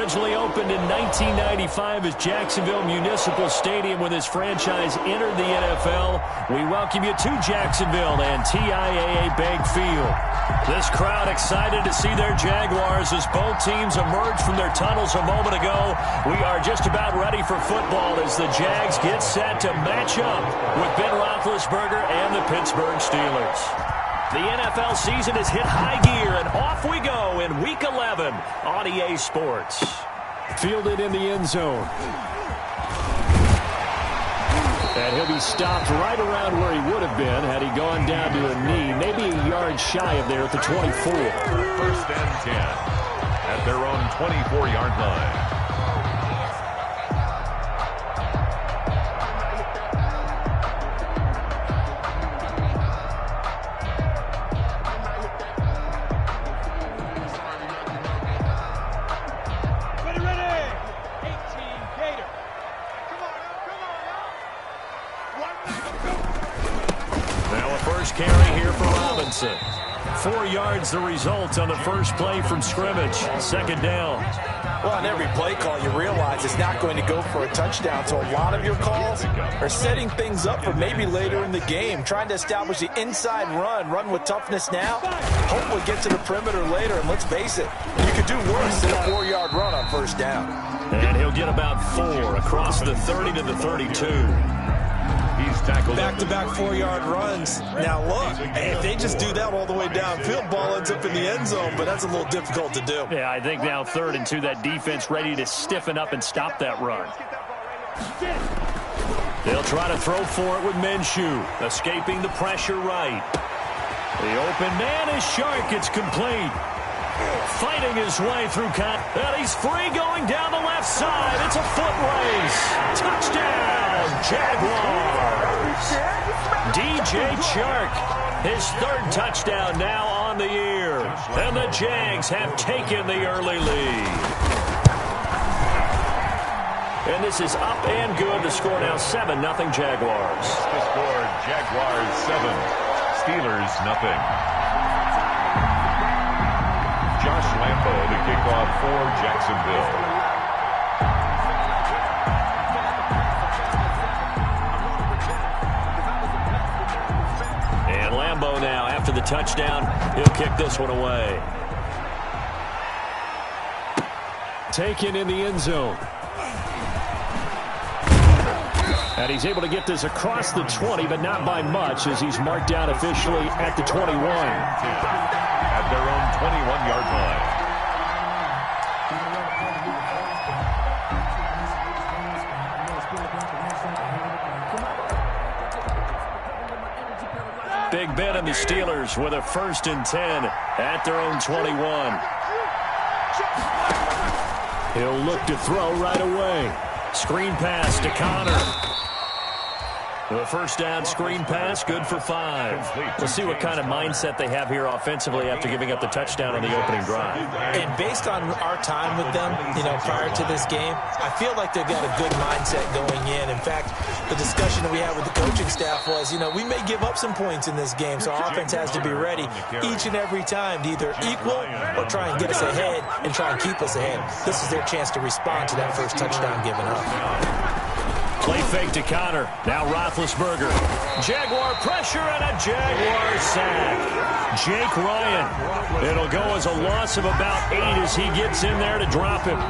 Originally opened in 1995 as Jacksonville Municipal Stadium when this franchise entered the NFL. We welcome you to Jacksonville and TIAA Bank Field. This crowd excited to see their Jaguars as both teams emerge from their tunnels a moment ago. We are just about ready for football as the Jags get set to match up with Ben Roethlisberger and the Pittsburgh Steelers. The NFL season has hit high gear, and off we go in Week 11 on EA Sports. Fielded in the end zone. And he'll be stopped right around where he would have been had he gone down to a knee, maybe a yard shy of there at the 24. First and 10 at their own 24-yard line. Carry here for Robinson. 4 yards the result on the first play from scrimmage. Second down. Well, on every play call, you realize it's not going to go for a touchdown. So a lot of your calls are setting things up for maybe later in the game, trying to establish the inside run with toughness now. Hopefully get to the perimeter later, and let's face it, you could do worse than a 4-yard run on first down. And he'll get about 4 across the 30 to the 32. He's tackled back-to-back 4-yard runs. Now look, if they just do that all the way downfield, ball ends up in the end zone, but that's a little difficult to do. Yeah, I think now 3rd and 2, that defense ready to stiffen up and stop that run. They'll try to throw for it with Minshew, escaping the pressure right. The open man is Shark. It's complete. Fighting his way through and he's free going down the left side. It's a foot race. Touchdown, Jaguars. DJ Chark, his 3rd touchdown now on the year. And the Jags have taken the early lead. And this is up and good. The score now 7-0 Jaguars. The score, Jaguars 7, Steelers nothing. Josh Lambo, the kickoff for Jacksonville. And Lambo now, after the touchdown, he'll kick this one away. Taken in the end zone. And he's able to get this across the 20, but not by much, as he's marked down officially at the 21. At their own 21-yard line. Big Ben and the Steelers with a 1st and 10 at their own 21. He'll look to throw right away. Screen pass to Connor. The first down screen pass, good for 5. We'll see what kind of mindset they have here offensively after giving up the touchdown on the opening drive. And based on our time with them, prior to this game, I feel like they've got a good mindset going in. In fact, the discussion that we had with the coaching staff was, we may give up some points in this game, so our offense has to be ready each and every time to either equal or try and get us ahead and try and keep us ahead. This is their chance to respond to that first touchdown given up. Play fake to Connor. Now Roethlisberger. Jaguar pressure and a Jaguar sack. Jake Ryan. It'll go as a loss of about 8 as he gets in there to drop him.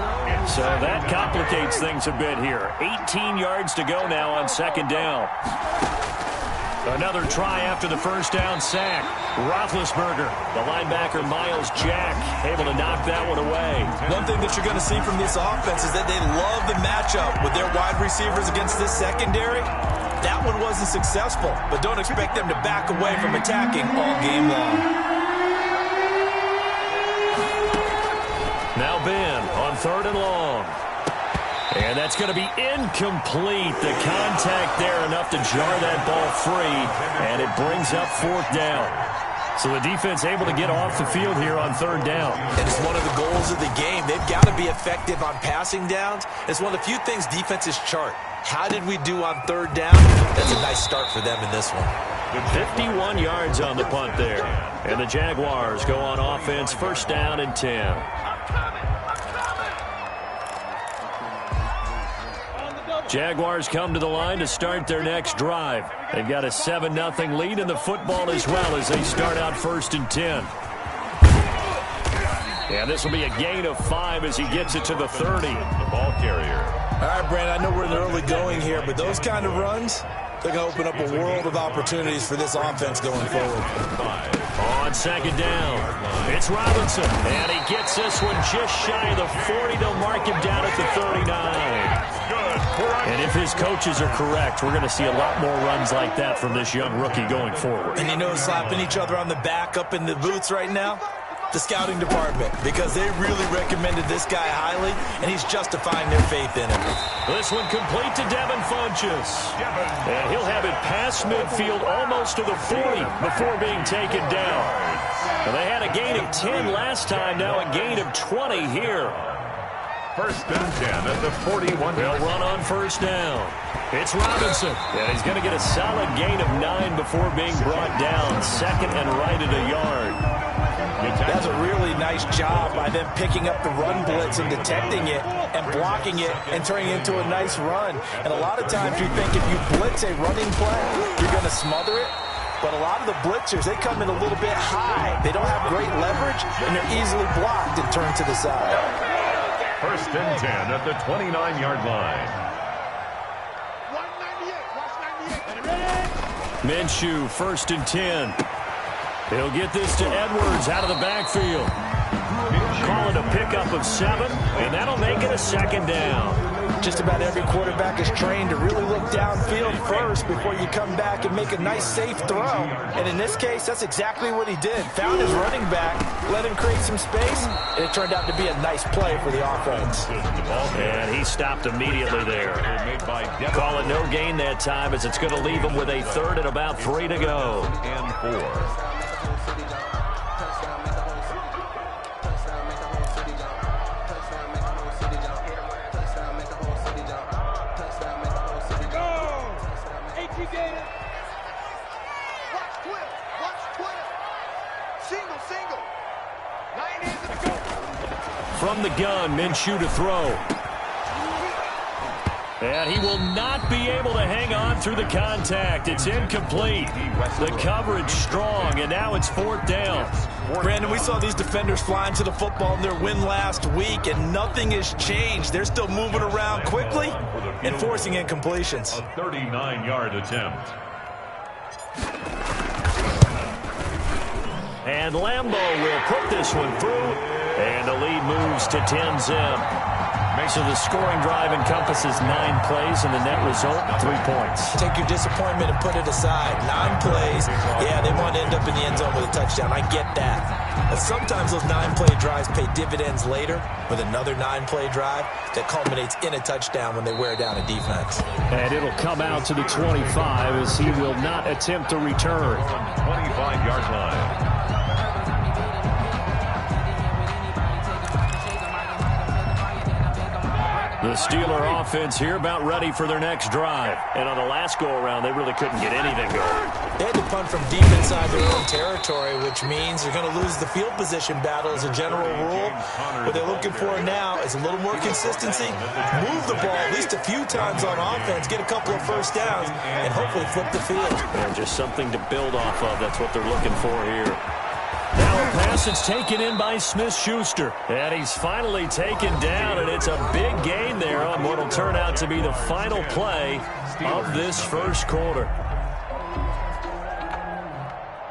So that complicates things a bit here. 18 yards to go now on 2nd down. Another try after the first down sack. Roethlisberger, the linebacker Miles Jack, able to knock that one away. One thing that you're going to see from this offense is that they love the matchup with their wide receivers against this secondary. That one wasn't successful, but don't expect them to back away from attacking all game long. Now Ben on 3rd and long. And that's going to be incomplete. The contact there enough to jar that ball free, and it brings up 4th down. So the defense able to get off the field here on 3rd down. And it's one of the goals of the game. They've got to be effective on passing downs. It's one of the few things defenses chart. How did we do on 3rd down? That's a nice start for them in this one. 51 yards on the punt there. And the Jaguars go on offense, 1st down and 10. Jaguars come to the line to start their next drive. They've got a 7-0 lead in the football as well as they start out 1st and 10. And this will be a gain of 5 as he gets it to the 30. The ball carrier. All right, Brandon, I know we're in the early going here, but those kind of runs, they're going to open up a world of opportunities for this offense going forward. On 2nd down, it's Robinson, and he gets this one just shy of the 40. They'll mark him down at the 39. And if his coaches are correct, we're going to see a lot more runs like that from this young rookie going forward. And you know, slapping each other on the back up in the boots right now? The scouting department, because they really recommended this guy highly, and he's justifying their faith in him. This one complete to Devin Funchess. And he'll have it past midfield almost to the 40 before being taken down. And they had a gain of 10 last time, now a gain of 20 here. 1st and 10 at the 41. They'll run on 1st down. It's Robinson. And he's going to get a solid gain of 9 before being brought down. 2nd and right at a yard. That's a really nice job by them picking up the run blitz and detecting it and blocking it and turning it into a nice run. And a lot of times you think if you blitz a running play, you're going to smother it. But a lot of the blitzers, they come in a little bit high. They don't have great leverage, and they're easily blocked and turned to the side. 1st and 10 at the 29-yard line. Minshew, 1st and 10. He'll get this to Edwards out of the backfield. Call it a pickup of 7, and that'll make it a 2nd down. Just about every quarterback is trained to really look downfield first before you come back and make a nice, safe throw. And in this case, that's exactly what he did. Found his running back, let him create some space, and it turned out to be a nice play for the offense. And he stopped immediately there. Call it no gain that time as it's going to leave him with a 3rd and about 3 to go. And 4. From the gun, Minshew to throw. And he will not be able to hang on through the contact. It's incomplete. The coverage strong, and now it's 4th down. Brandon, we saw these defenders flying to the football in their win last week, and nothing has changed. They're still moving around quickly and forcing incompletions. A 39-yard attempt. And Lambeau will put this one through, and the lead moves to 10-zip. So the scoring drive encompasses 9 plays, and the net result, 3 points. Take your disappointment and put it aside. 9 plays, yeah, they want to end up in the end zone with a touchdown. I get that. But sometimes those 9-play drives pay dividends later with another 9-play drive that culminates in a touchdown when they wear down a defense. And it'll come out to the 25 as he will not attempt to return. 25-yard line. The Steeler offense here about ready for their next drive. And on the last go-around, they really couldn't get anything going. They had to punt from deep inside their own territory, which means they're going to lose the field position battle as a general rule. What they're looking for now is a little more consistency, move the ball at least a few times on offense, get a couple of first downs, and hopefully flip the field. And just something to build off of. That's what they're looking for here. Now a pass that's taken in by Smith-Schuster. And he's finally taken down, and it's a big gain there on what will turn out to be the final play of this first quarter.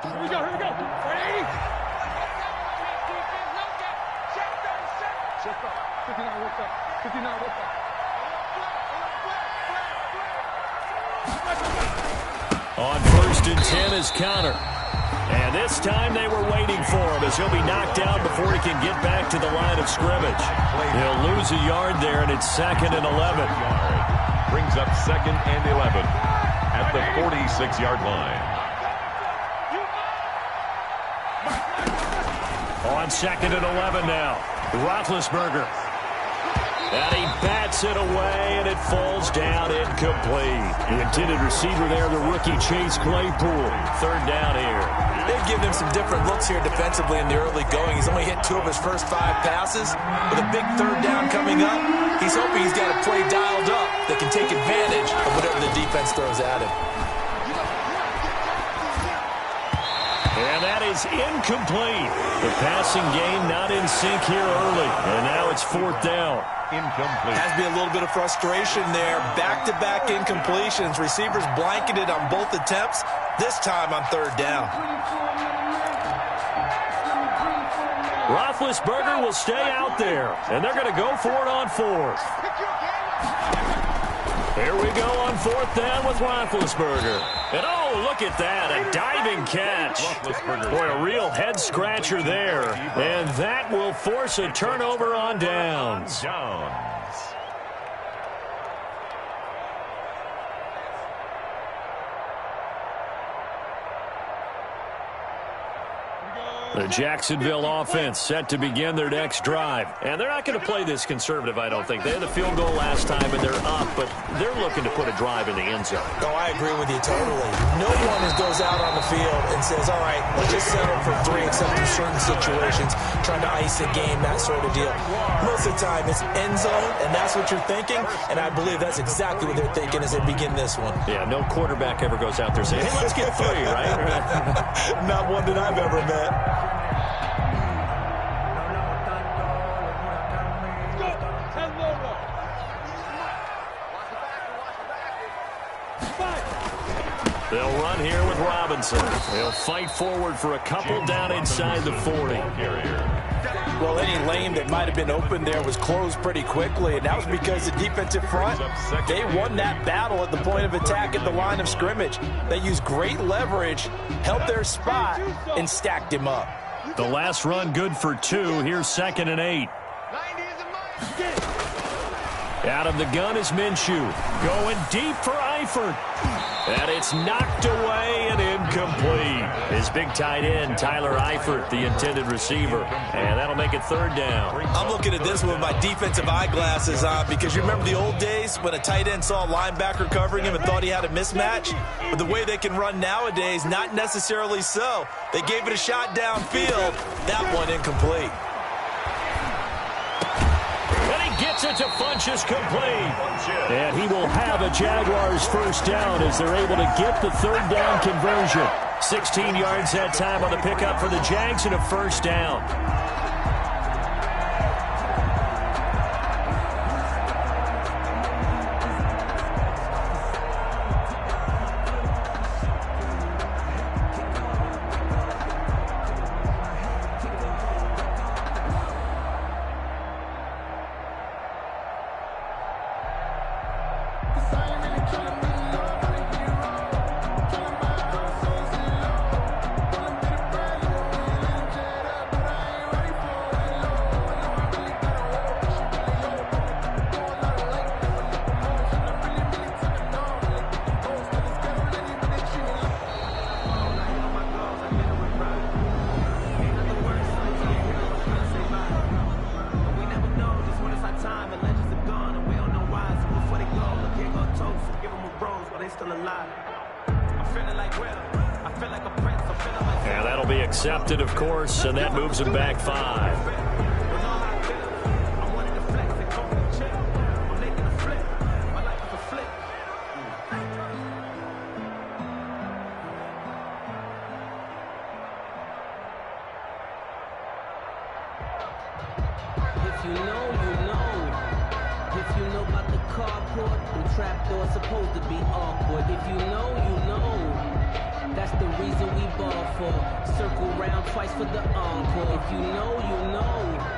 Here we go. 80. Check up. 59, what's up? 59, what's up? On 1st and 10 is Connor. And this time they were waiting for him as he'll be knocked down before he can get back to the line of scrimmage. He'll lose a yard there, and it's 2nd and 11. Brings up 2nd and 11 at the 46-yard line. On 2nd and 11 now, Roethlisberger. And he bats it away, and it falls down incomplete. The intended receiver there, the rookie Chase Claypool. Third down here. They've given him some different looks here defensively in the early going. He's only hit 2 of his first 5 passes. With a big third down coming up, he's hoping he's got a play dialed up that can take advantage of whatever the defense throws at him. And that is incomplete. The passing game not in sync here early. And now it's 4th down. Incomplete. Has to be a little bit of frustration there. Back-to-back incompletions. Receivers blanketed on both attempts. This time on 3rd down. Roethlisberger will stay out there. And they're going to go for it on 4th. Here we go on 4th down with Roethlisberger. And oh, look at that, a diving catch. Boy, a real head-scratcher there. And that will force a turnover on downs. The Jacksonville offense set to begin their next drive. And they're not going to play this conservative, I don't think. They had a field goal last time, and they're up, but they're looking to put a drive in the end zone. Oh, I agree with you totally. No one goes out on the field and says, all right, let's just settle for 3 except in certain situations, trying to ice a game, that sort of deal. Most of the time, it's end zone, and that's what you're thinking, and I believe that's exactly what they're thinking as they begin this one. Yeah, no quarterback ever goes out there saying, hey, let's get 3, right? Not one that I've ever met. They'll run here with Robinson. They'll fight forward for a couple down inside the 40. Well, any lane that might have been open there was closed pretty quickly, and that was because the defensive front, they won that battle at the point of attack at the line of scrimmage. They used great leverage, held their spot, and stacked him up. The last run good for 2. Here's 2nd and 8. Out of the gun is Minshew. Going deep for Eifert. And it's knocked away and incomplete. His big tight end, Tyler Eifert, the intended receiver. And that'll make it 3rd down. I'm looking at this one with my defensive eyeglasses on because you remember the old days when a tight end saw a linebacker covering him and thought he had a mismatch? But the way they can run nowadays, not necessarily so. They gave it a shot downfield. That one incomplete. Gets it to Funchess complete. And he will have a Jaguars 1st down as they're able to get the 3rd down conversion. 16 yards that time on the pickup for the Jags and a 1st down. And that'll be accepted, of course, and that moves him back 5. If you know, you know. If you know about the carport, the trapdoor's supposed to be awkward. If you know, you know. That's the reason we ball for. Circle round twice for the encore. If you know, you know.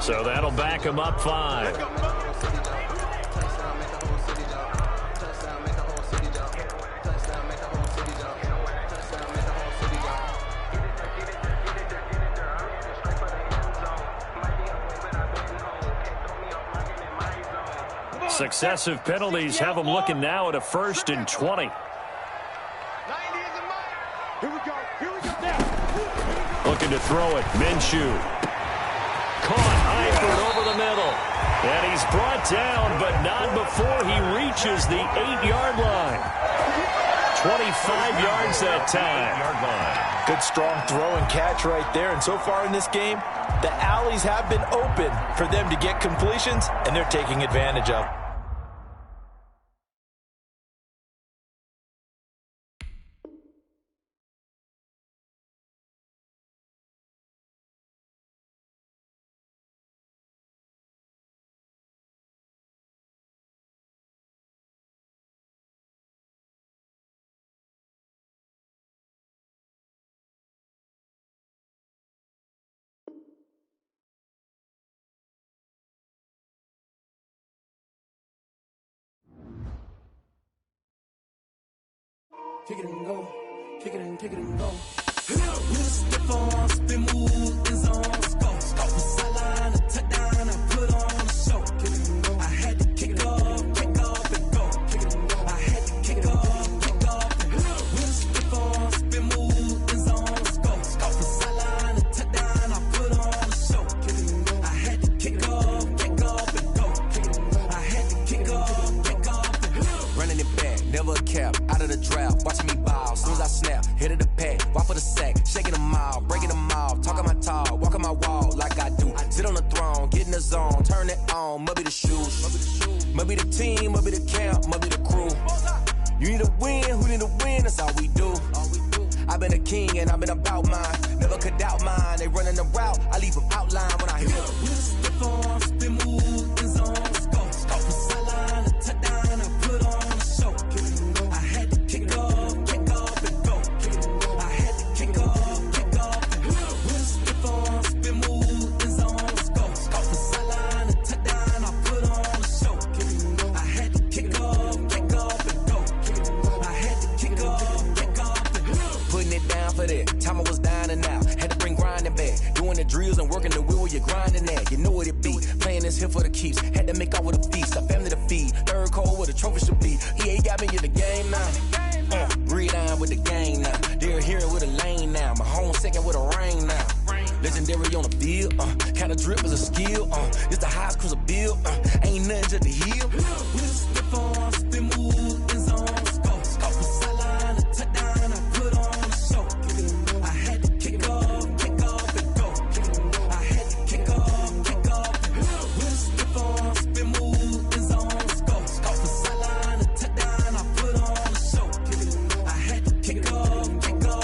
So that'll back him up 5. Successive penalties have them looking now at a 1st and 20. Here we go. Here we go. Now. Looking to throw it. Minshew. Caught. Eifert over the middle. And he's brought down, but not before he reaches the 8-yard line. 25 yards that time. 8-yard line. Good strong throw and catch right there. And so far in this game, the alleys have been open for them to get completions, and they're taking advantage of. Kick it and go, kick it and kick it and go. With a stiff arm, spin move, in zone, go. From sideline to touchdown, I put on a show. Kick it and go. I had to kick off and go. Kick it and go. I had to kick off and go. With a stiff arm, spin move, in zone, go. From sideline to touchdown, I put on a show. Kick it and go. I had to kick off and go. Kick it and go. I had to kick off and go. Running it back, never a cap, out of the draft. Watching me ball, soon as I snap, hit of the pack, walk for the sack, shaking them all, breaking them off, talking my talk, walking my wall like I do. Sit on the throne, get in the zone, turn it on, must be the shoes, must be the team, must be the camp, must be the crew. You need a win, who need a win, that's all we do. I've been a king and I've been about mine, never could doubt mine. They running the route, I leave them outline when I hit them. With a stiff arm, spin move, in zone, go. From sideline to touchdown, I put on a show. I had to kick off and go. I had to kick off and go. With a stiff arm, spin move, in zone, go. From sideline to touchdown, I put on a show. I had to kick off and go. I had to kick off and go. Putting it down for that. Time I was down and out. Had to bring grinding back. Doing the drills and working the wheel where you're grinding at. You know what it be. Playing this here for the keeps. Had to make out with a feast. A family to feed. Third cold where the trophy should be. EA got me in the game now. Breed on with the game now. They're here with a lane now. My home second with a rain now. Legendary on the field. Kind of drip is a skill. It's the highest cruiser bill. Ain't nothing to the heel. With a stiff arm, spin move, in zone, go. From sideline to touchdown, I put on a show. I had to kick off and go. I had to kick off and go. With a stiff arm, spin move, in zone, go. From sideline to touchdown, I put on a show. I had to kick off and go.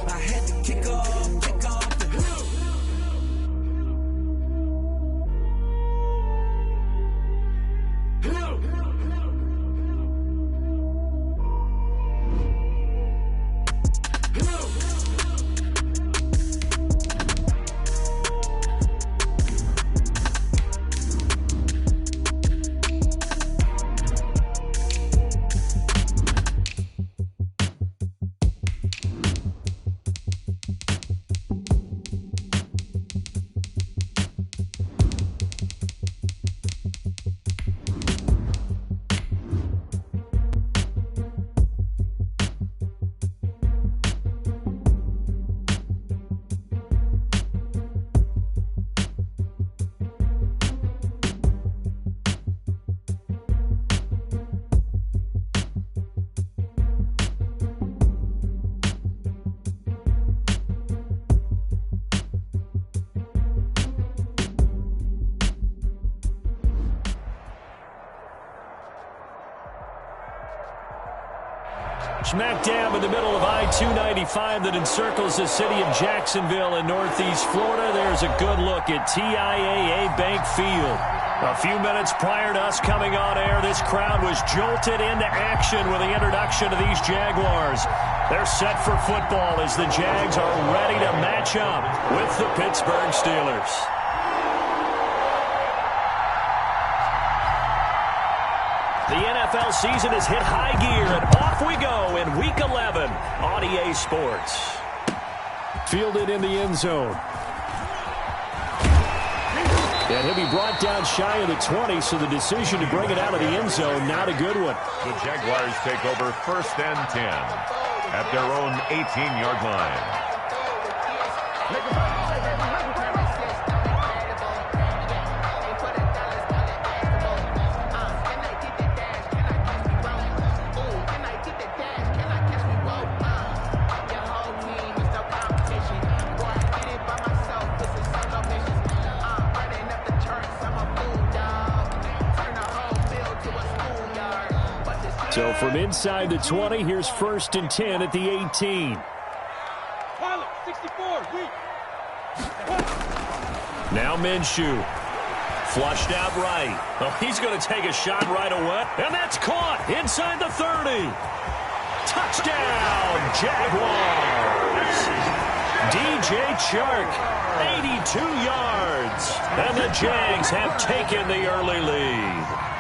I had to kick off and go. Smack dab in the middle of I-295 that encircles the city of Jacksonville in northeast Florida. There's a good look at TIAA Bank Field. A few minutes prior to us coming on air, this crowd was jolted into action with the introduction of these Jaguars. They're set for football as the Jags are ready to match up with the Pittsburgh Steelers. The NFL season has hit high gear, and off we go in Week 11 on EA Sports. Fielded in the end zone. And he'll be brought down shy of the 20, so the decision to bring it out of the end zone, not a good one. The Jaguars take over 1st and 10 at their own 18-yard line. So from inside the 20, here's 1st and 10 at the 18. Now Minshew. Flushed out right. Oh, he's going to take a shot right away. And that's caught inside the 30. Touchdown, Jaguars. DJ Chark, 82 yards. And the Jags have taken the early lead.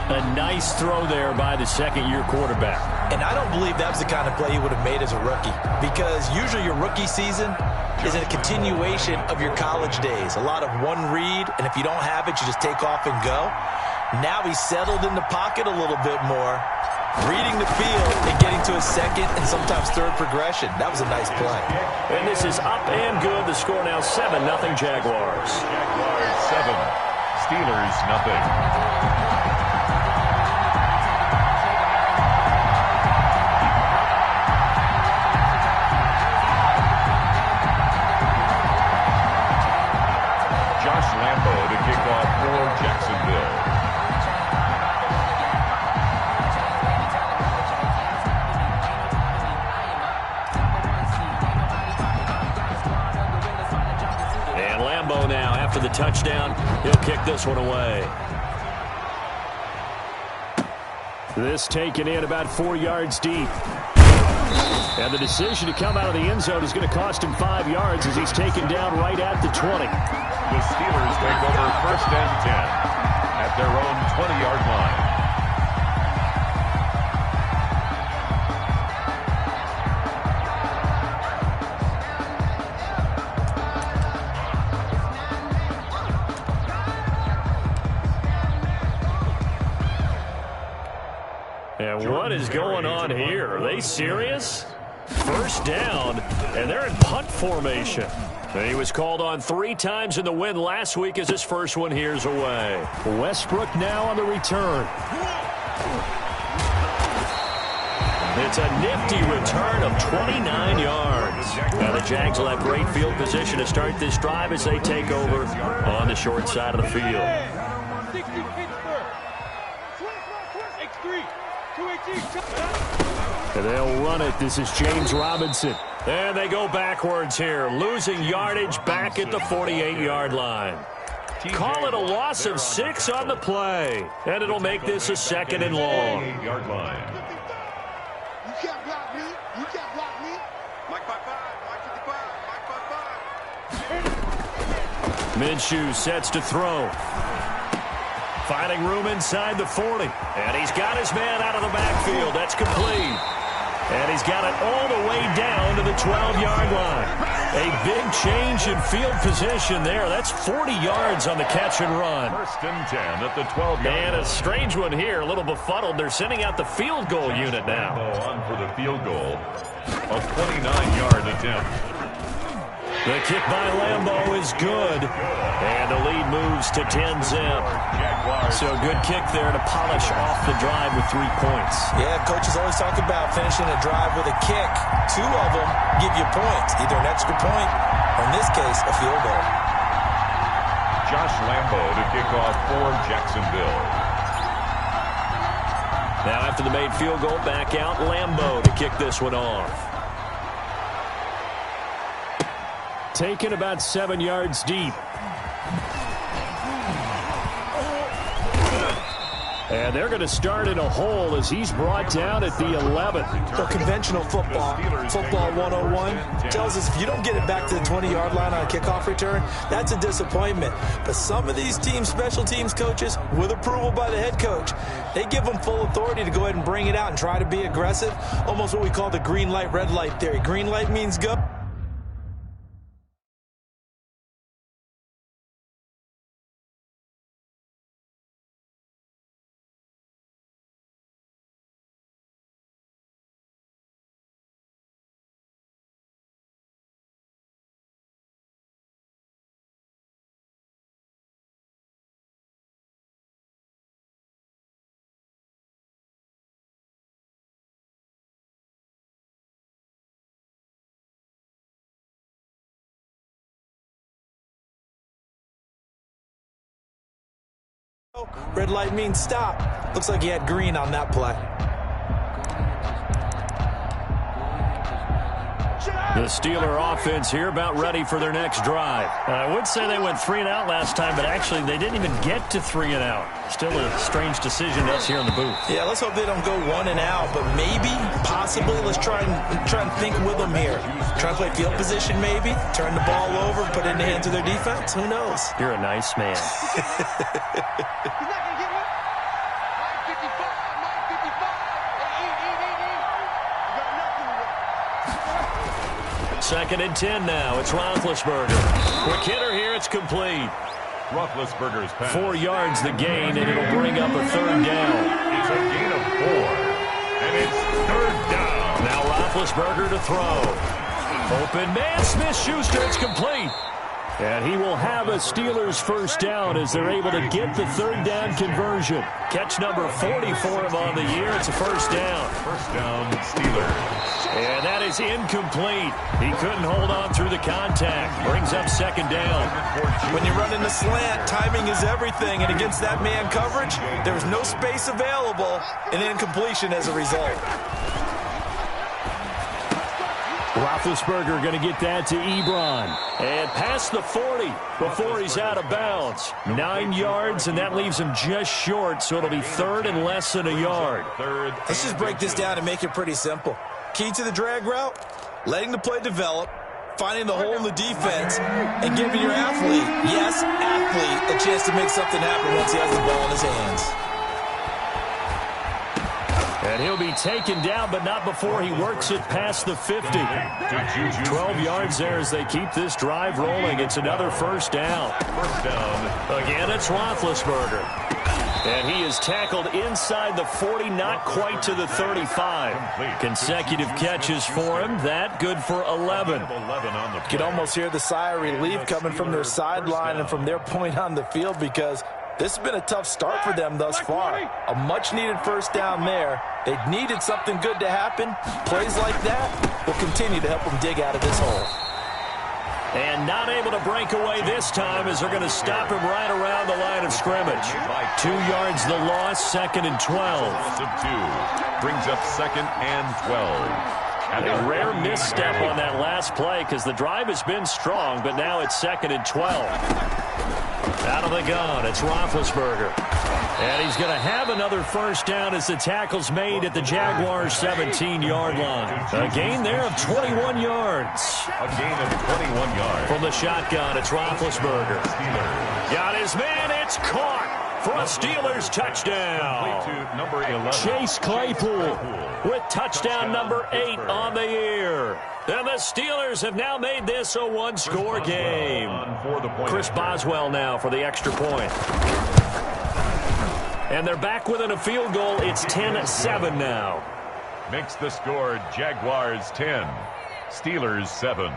A nice throw there by the second-year quarterback. And I don't believe that was the kind of play he would have made as a rookie, because usually your rookie season is a continuation of your college days. A lot of one read, and if you don't have it, you just take off and go. Now he's settled in the pocket a little bit more, reading the field and getting to his second and sometimes third progression. That was a nice play. And this is up and good. The score now 7-0 Jaguars. Jaguars 7, Steelers 0. After the touchdown, he'll kick this one away. This taken in about 4 yards deep. And the decision to come out of the end zone is going to cost him 5 yards as he's taken down right at the 20. The Steelers take over 1st and 10 at their own 20-yard line. And what is going on here? Are they serious? 1st down, and they're in punt formation. And he was called on 3 times in the win last week as his first one here's away. Westbrook now on the return. It's a nifty return of 29 yards. Now the Jags will have great field position to start this drive as they take over on the short side of the field. And they'll run it. This is James Robinson. And they go backwards here, losing yardage back at the 48-yard line. Call it a loss of 6 on the play. And it'll make this a 2nd and long. 48-yard line. You can't block me. You can't block me. Mike 5-5. Mike 55. Minshew sets to throw. Finding room inside the 40. And he's got his man out of the backfield. That's complete. And he's got it all the way down to the 12-yard line. A big change in field position there. That's 40 yards on the catch and run. 1st and 10 at the 12-yard line. And a strange one here, a little befuddled. They're sending out the field goal unit now. On for the field goal. A 29-yard attempt. The kick by Lambeau is good. And the lead moves to 10-zip. So good kick there to polish off the drive with 3 points. Yeah, coaches always talk about finishing a drive with a kick. 2 of them give you points, either an extra point or, in this case, a field goal. Josh Lambeau to kick off for Jacksonville. Now after the made field goal, back out Lambeau to kick this one off. Taken about 7 yards deep. And they're going to start in a hole as he's brought down at the 11. Well, conventional football 101, tells us if you don't get it back to the 20-yard line on a kickoff return, that's a disappointment. But some of these teams, special teams coaches, with approval by the head coach, they give them full authority to go ahead and bring it out and try to be aggressive, almost what we call the green light, red light theory. Green light means go. Red light means stop. Looks like he had green on that play. The Steeler offense here about ready for their next drive. I would say they went 3 and out last time, but actually they didn't even get to 3 and out. Still a strange decision to us here in the booth. Yeah, let's hope they don't go 1 and out, but maybe, possibly, let's try and think with them here. Try and play field position maybe, turn the ball over, put it in the hands of their defense. Who knows? You're a nice man. Second and 10 now. It's Roethlisberger. Quick hitter here. It's complete. Roethlisberger's pass. 4 yards the gain, and it'll bring up a 3rd down. It's a gain of 4. And it's 3rd down. Now Roethlisberger to throw. Open man. Smith-Schuster. It's complete. And he will have a Steelers first down as they're able to get the 3rd down conversion. Catch number 40 for him on the year. It's a first down. First down, Steelers. And that is incomplete. He couldn't hold on through the contact. Brings up 2nd down. When you run in the slant, timing is everything. And against that man coverage, there was no space available, and incompletion as a result. Roethlisberger going to get that to Ebron. And past the 40 before he's out of bounds. 9 yards, and that leaves him just short, so it'll be 3rd and less than a yard. Let's just break this down and make it pretty simple. Key to the drag route, letting the play develop, finding the hole in the defense, and giving your athlete, yes, athlete, a chance to make something happen once he has the ball in his hands. And he'll be taken down, but not before he works it past the 50. 12 yards there as they keep this drive rolling. It's another first down. First down. Again, it's Roethlisberger. And he is tackled inside the 40, not quite to the 35. Consecutive catches for him. That good for 11. You can almost hear the sigh of relief coming from their sideline and from their point on the field, because this has been a tough start for them thus far. A much-needed first down there. They needed something good to happen. Plays like that will continue to help them dig out of this hole. And not able to break away this time as they're going to stop him right around the line of scrimmage. 2 yards the loss, 2nd and 12. Brings up 2nd and 12. A rare misstep on that last play because the drive has been strong, but now it's 2nd and 12. Out of the gun, it's Roethlisberger. And he's going to have another first down as the tackle's made at the Jaguars' 17-yard line. A gain there of 21 yards. A gain of 21 yards. From the shotgun, it's Roethlisberger. Got his man, it's caught for a Steelers touchdown. To number 11. Chase Claypool with touchdown number 8 on the year. And the Steelers have now made this a one-score game. Chris Boswell now for the extra point. And they're back within a field goal. It's 10-7 now. Makes the score Jaguars 10, Steelers 7.